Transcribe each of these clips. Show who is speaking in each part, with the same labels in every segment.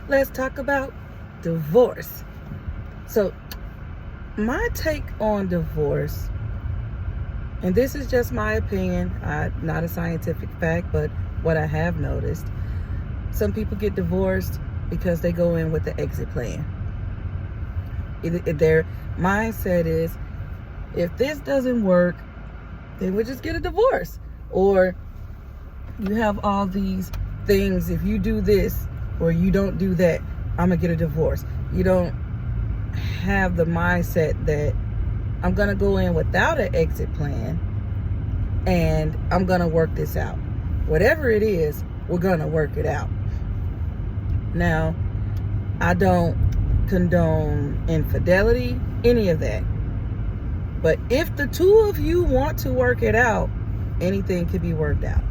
Speaker 1: let's talk about divorce. So, my take on divorce, and this is just my opinion, not a scientific fact, but what I have noticed. Some people get divorced because they go in with the exit plan. Their mindset is, if this doesn't work, then we'll just get a divorce. Or you have all these things, if you do this or you don't do that, I'm gonna get a divorce. You don't have the mindset that I'm gonna go in without an exit plan and I'm gonna work this out. Whatever it is, we're gonna work it out. Now, I don't condone infidelity, any of that. But if the two of you want to work it out, anything can be worked out.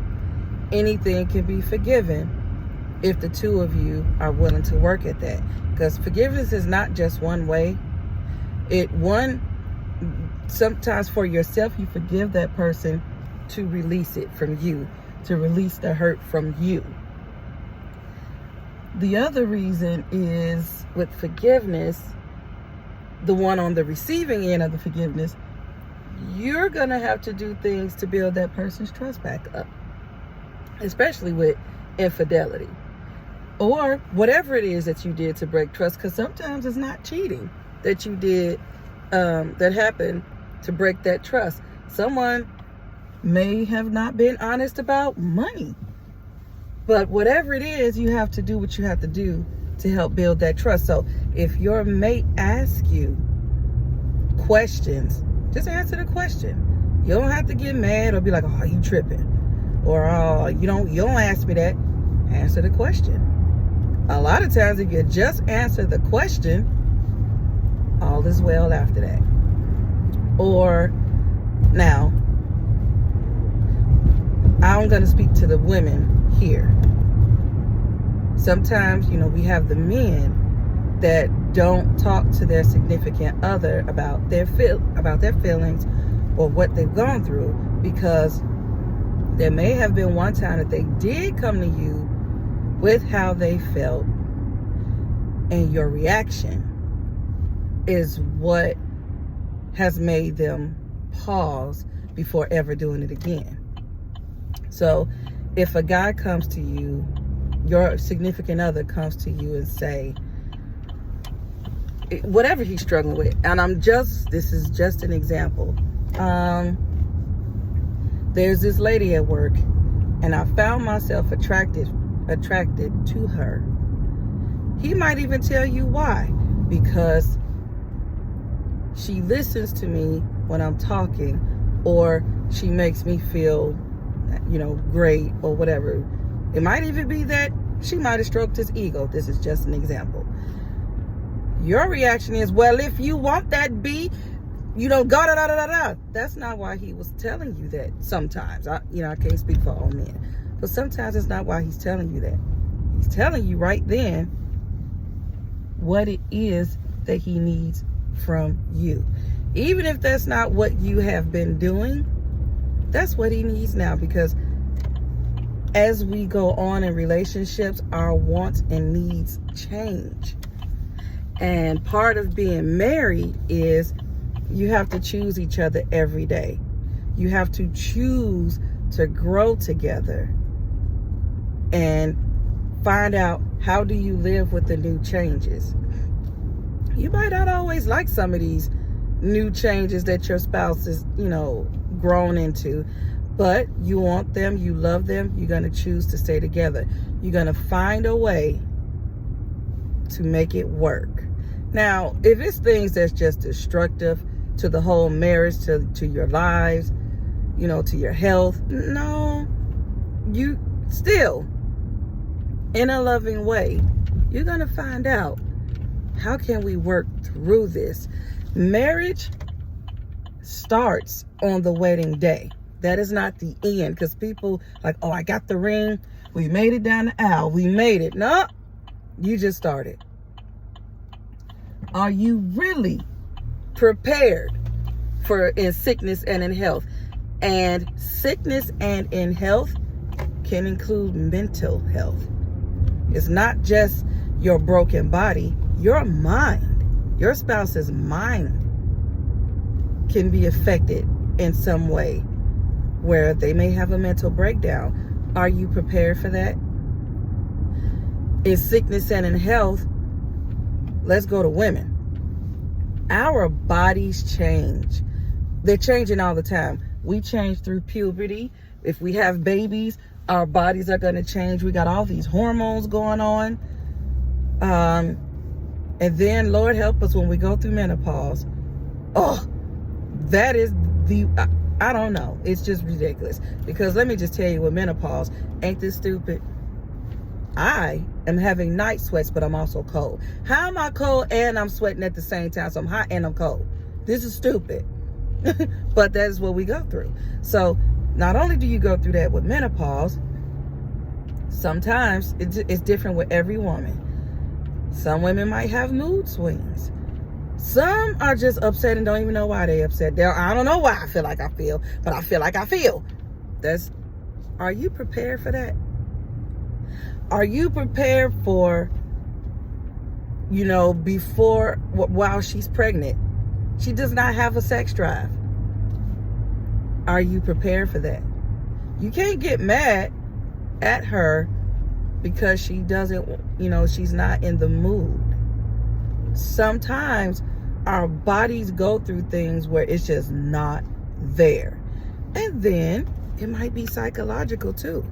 Speaker 1: Anything can be forgiven if the two of you are willing to work at that. Because forgiveness is not just one way. Sometimes for yourself, you forgive that person to release it from you, to release the hurt from you. The other reason is with forgiveness, the one on the receiving end of the forgiveness, you're going to have to do things to build that person's trust back up, especially with infidelity or whatever it is that you did to break trust, because sometimes it's not cheating that you did that happened to break that trust. Someone may have not been honest about money. But whatever it is, you have to do what you have to do to help build that trust. So if your mate asks you questions, just answer the question. You don't have to get mad or be like, oh, you tripping. Or, oh, you don't ask me that. Answer the question. A lot of times if you just answer the question, all is well after that. Or, now, I'm going to speak to the women here. Sometimes, we have the men that don't talk to their significant other about their feelings or what they've gone through, because there may have been one time that they did come to you with how they felt, and your reaction is what has made them pause before ever doing it again. So if a guy comes to you, your significant other comes to you and say, whatever he's struggling with, and this is just an example. There's this lady at work, and I found myself attracted to her. He might even tell you why, because she listens to me when I'm talking, or she makes me feel great, or whatever. It might even be that she might have stroked his ego. This is just an example. Your reaction is, well, if you want that B, go da-da-da-da-da. That's not why he was telling you that sometimes. I can't speak for all men. But sometimes it's not why he's telling you that. He's telling you right then what it is that he needs from you. Even if that's not what you have been doing, that's what he needs now, because as we go on in relationships, our wants and needs change. And part of being married is you have to choose each other every day. You have to choose to grow together and find out, how do you live with the new changes? You might not always like some of these new changes that your spouse is, grown into, but you want them, you love them, you're going to choose to stay together. You're going to find a way to make it work. Now, if it's things that's just destructive to the whole marriage, to your lives, to your health, no, you still, in a loving way, you're going to find out, how can we work through this? Marriage starts on the wedding day. That is not the end, because people like, oh, I got the ring. We made it down the aisle. We made it. No, you just started. Are you really prepared for in sickness and in health? And sickness and in health can include mental health. It's not just your broken body, your mind, your spouse's mind can be affected in some way where they may have a mental breakdown. Are you prepared for that? In sickness and in health, let's go to women. Our bodies change. They're changing all the time. We change through puberty. If we have babies, our bodies are going to change. We got all these hormones going on. And then, Lord help us, when we go through menopause. Oh, that is I don't know. It's just ridiculous. Because let me just tell you, with menopause, ain't this stupid? I am having night sweats, but I'm also cold. How am I cold and I'm sweating at the same time? So I'm hot and I'm cold. This is stupid. But that is what we go through. So not only do you go through that with menopause, sometimes it's different with every woman. Some women might have mood swings. Some are just upset and don't even know why they're upset. I don't know why I feel like I feel, but I feel like I feel. Are you prepared for that? Are you prepared for, before, while she's pregnant, she does not have a sex drive? Are you prepared for that? You can't get mad at her because she doesn't, she's not in the mood. Sometimes our bodies go through things where it's just not there. And then it might be psychological too.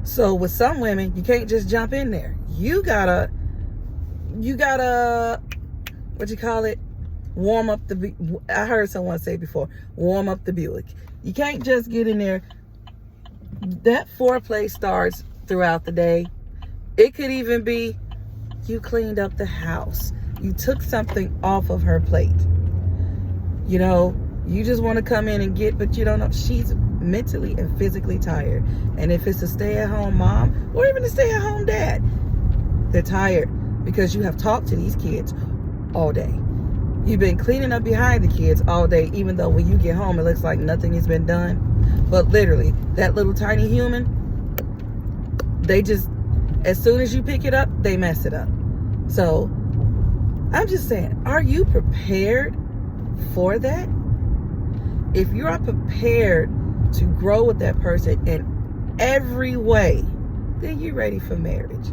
Speaker 1: So with some women, you can't just jump in there. You gotta, what you call it? Warm up I heard someone say before, warm up the Buick. You can't just get in there. That foreplay starts throughout the day. It could even be you cleaned up the house. You took something off of her plate. You just want to come in and but you don't know. She's mentally and physically tired. And if it's a stay-at-home mom or even a stay-at-home dad, they're tired because you have talked to these kids all day. You've been cleaning up behind the kids all day, even though when you get home, it looks like nothing has been done. But literally, that little tiny human, they just, as soon as you pick it up, they mess it up. So I'm just saying, are you prepared for that? If you are prepared to grow with that person in every way, then you're ready for marriage.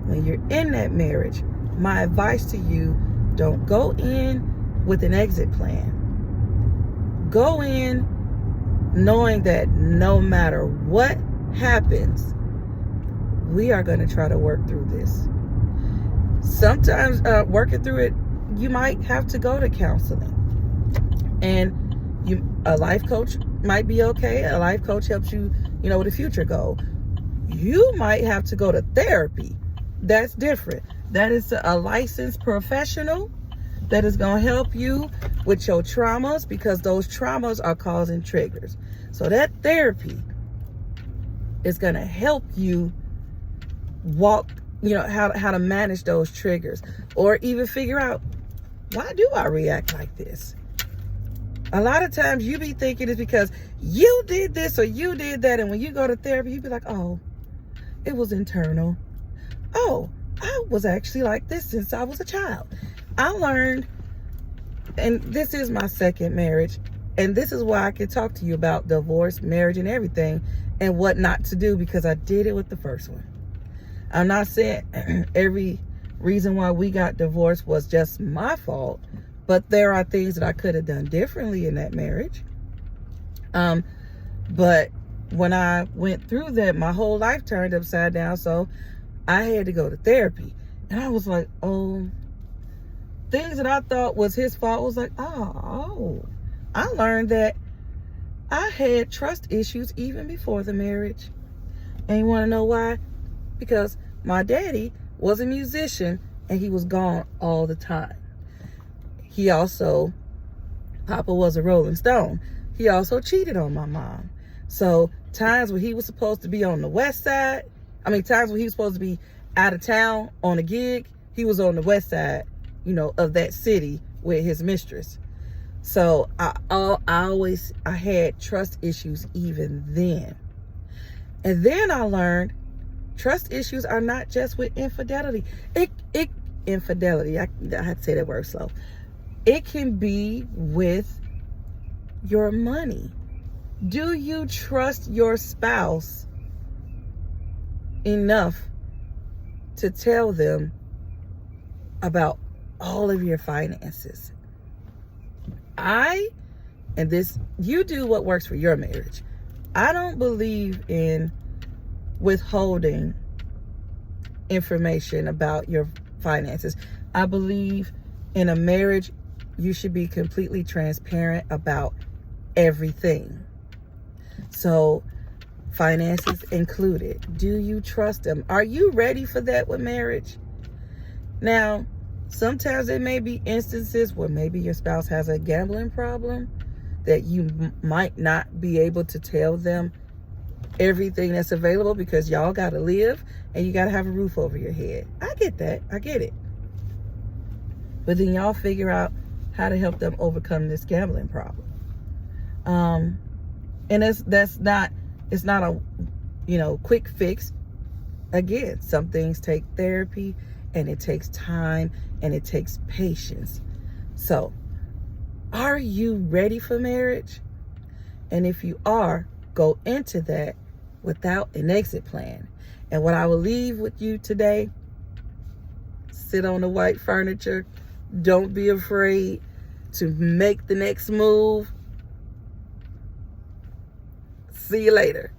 Speaker 1: When you're in that marriage, my advice to you, don't go in with an exit plan. Go in knowing that no matter what happens, we are going to try to work through this. Sometimes working through it, you might have to go to counseling. And a life coach might be okay. A life coach helps you, with a future goal. You might have to go to therapy. That's different. That is a licensed professional that is going to help you with your traumas, because those traumas are causing triggers. So that therapy is going to help you walk, how to manage those triggers, or even figure out, why do I react like this? A lot of times you be thinking it's because you did this or you did that. And when you go to therapy, you be like, oh, it was internal. Oh, I was actually like this since I was a child. I learned, and this is my second marriage, and this is why I can talk to you about divorce, marriage, and everything, and what not to do, because I did it with the first one. I'm not saying every reason why we got divorced was just my fault, but there are things that I could have done differently in that marriage. But when I went through that, my whole life turned upside down. So I had to go to therapy. And I was like, oh, things that I thought was his fault was like, oh, I learned that I had trust issues even before the marriage. And you want to know why? Because my daddy was a musician and he was gone all the time. Papa was a Rolling Stone. He also cheated on my mom. So times when he was supposed to be on the west side, times when he was supposed to be out of town on a gig, he was on the west side, of that city with his mistress. So I had trust issues even then. And then I learned Trust issues are not just with infidelity. Infidelity, I had to say that word slow. It can be with your money. Do you trust your spouse enough to tell them about all of your finances? You do what works for your marriage. I don't believe in withholding information about your finances. I believe in a marriage, you should be completely transparent about everything. So, finances included. Do you trust them? Are you ready for that with marriage? Now, sometimes there may be instances where maybe your spouse has a gambling problem that you might not be able to tell them everything that's available because y'all got to live and you got to have a roof over your head. I get that. I get it. But then y'all figure out how to help them overcome this gambling problem. And it's not a quick fix. Again, some things take therapy and it takes time and it takes patience. So, are you ready for marriage? And if you are, go into that without an exit plan. And what I will leave with you today, sit on the white furniture. Don't be afraid to make the next move. See you later.